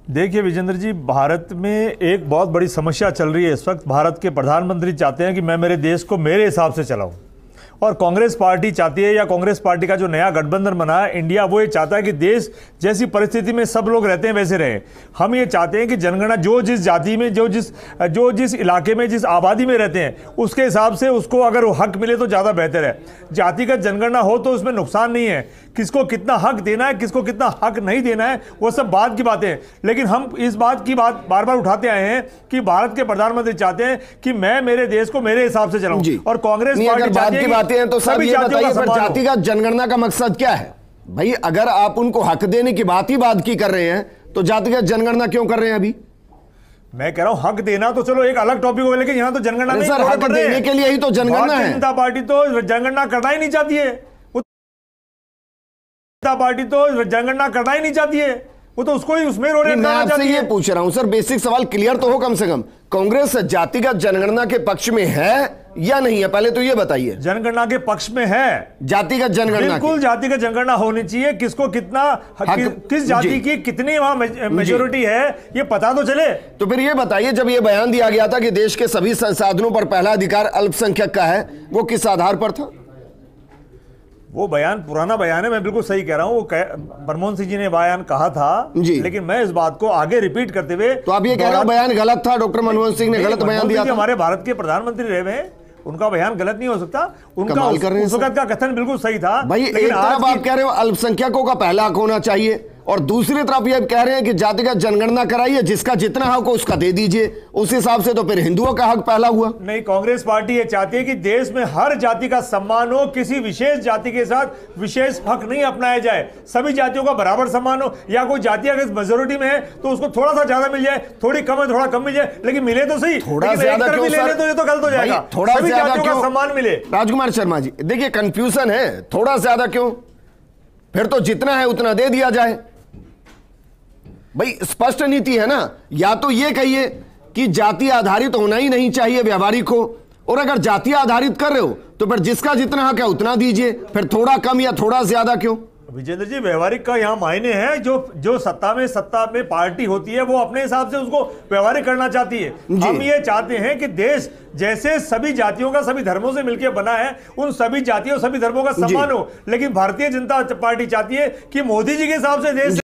देखिए विजेंद्र जी, भारत में एक बहुत बड़ी समस्या चल रही है इस वक्त। भारत के प्रधानमंत्री चाहते हैं कि मैं मेरे देश को मेरे हिसाब से चलाऊं, और कांग्रेस पार्टी चाहती है, या कांग्रेस पार्टी का जो नया गठबंधन बना है इंडिया, वो ये चाहता है कि देश जैसी परिस्थिति में सब लोग रहते हैं वैसे रहें। हम ये चाहते हैं कि जनगणना जो जिस जाति में, जो जिस इलाके में, जिस आबादी में रहते हैं उसके हिसाब से उसको अगर हक मिले तो ज़्यादा बेहतर है। जातिगत जनगणना हो तो उसमें नुकसान नहीं है, किसको कितना हक देना है, किसको कितना हक नहीं देना है, वो सब बात की बातें हैं। लेकिन हम इस बात की बात बार बार उठाते आए हैं कि भारत के प्रधानमंत्री चाहते हैं कि मैं मेरे देश को मेरे हिसाब से चलाऊं, और कांग्रेस पार्टी चाहती है कि तो सब ये बताइए, पर जातिगत जनगणना का मकसद क्या है भाई? अगर आप उनको हक देने की बात की कर रहे हैं तो जातिगत जनगणना क्यों कर रहे हैं अभी? मैं कह रहा हूं हक देना तो चलो एक अलग टॉपिक हो, लेकिन यहां तो जनगणना नहीं, सर हक देने के लिए ही तो जनगणना है। जनता पार्टी तो जनगणना करना ही नहीं चाहती है, जनता पार्टी तो जनगणना करना ही नहीं चाहती है, वो तो उसको ही उसमें रोने मैं आपसे ये पूछ रहा हूं सर, बेसिक सवाल क्लियर तो हो कम से कम। कांग्रेस जातिगत जनगणना के पक्षे में है या नहीं है, पहले तो ये बताइए। जनगणना के पक्ष में है, जातिगत जनगणना, बिल्कुल जातिगत जनगणना होनी चाहिए। किसको कितना किस जाति की कितनी वहां मेजोरिटी है ये पता तो चले। तो फिर ये बताइए, जब ये बयान दिया गया था कि देश के सभी संसाधनों पर पहला अधिकार अल्पसंख्यक का है, वो किस आधार पर था? वो बयान पुराना बयान है, मैं बिल्कुल सही कह रहा हूं। वो मनमोहन सिंह जी ने बयान कहा था, लेकिन मैं इस बात को आगे रिपीट करते हुए, तो आप ये कह रहे हो बयान गलत था, डॉक्टर मनमोहन सिंह ने गलत बयान दिया था? हमारे भारत के प्रधानमंत्री रहे हैं, उनका बयान गलत नहीं हो सकता। उनका उस वक्त का कथन बिल्कुल सही था भाई। एक तरफ आप कह रहे हो अल्पसंख्यकों का पहला हक होना चाहिए, और दूसरी तरफ ये कह रहे हैं कि जातिगत जनगणना कराइए, जिसका जितना हक हो उसका दे दीजिए। उस हिसाब से तो फिर हिंदुओं का हक पहला हुआ। नहीं, कांग्रेस पार्टी ये चाहती है कि देश में हर जाति का सम्मान हो, किसी विशेष जाति के साथ विशेष हक नहीं अपनाया जाए, सभी जातियों का बराबर सम्मान हो। या कोई जाति अगर मेजोरिटी में है तो उसको थोड़ा सा ज्यादा मिल जाए, थोड़ी कम है थोड़ा कम मिल जाए, लेकिन मिले तो सही। थोड़ा ज्यादा क्यों सर? तो ये तो गलत हो जाएगा। थोड़ा ज्यादा क्यों सम्मान मिले? राजकुमार शर्मा जी देखिए, कंफ्यूजन है, थोड़ा ज्यादा क्यों? फिर तो जितना है उतना दे दिया जाए भाई। स्पष्ट नीति है ना। या तो ये कहिए कि जाति आधारित होना ही नहीं चाहिए व्यवहारिक हो, और अगर जाति आधारित कर रहे हो तो फिर जिसका जितना हक है उतना दीजिए, फिर थोड़ा कम या थोड़ा ज्यादा क्यों? विजेंद्र जी, व्यवहारिक का यहाँ मायने है, जो सत्ता में पार्टी होती है वो अपने हिसाब से उसको व्यवहारिक करना चाहती है। हम ये चाहते हैं कि देश जैसे सभी जातियों का, सभी धर्मों से मिलकर बना है, उन सभी जातियों, सभी धर्मों का सम्मान हो। लेकिन भारतीय जनता पार्टी चाहती है कि मोदी जी के हिसाब से देश